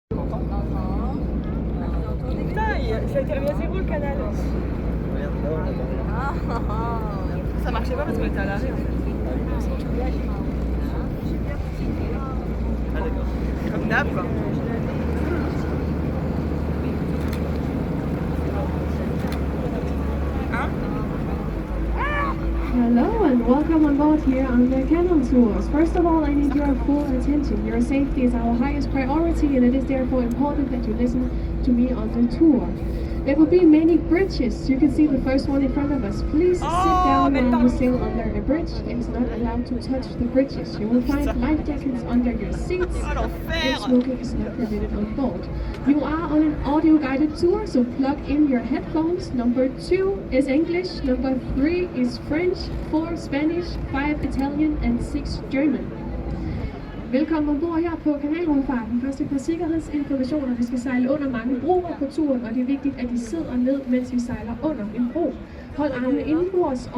Putain, ça a été remis à zéro le canal. Ça marchait pas parce qu'on était à l'arrêt en fait. Ah d'accord. Comme d'hab quoi. Hein? Hello and welcome on board here on the Canal Tours. First of all, I need your full attention. Your safety is our highest priority and it is therefore important that you listen to me on the tour. There will be many bridges. You can see the first one in front of us. Please sit down while you sail under a bridge. It is not allowed to touch the bridges. You will find life jackets under your seats. And smoking is not permitted on board. You are on an audio-guided tour, so plug in your headphones. Number 2 is English. Number 3 is French. 4 Spanish. 5 Italian and 6 German. Velkommen ombord her på kanalrundfarten. Først et par sikkerhedsinformationer. Vi skal sejle under mange broer på turen, og det er vigtigt, at I sidder ned, mens vi sejler under en bro. Hold armene indenbords og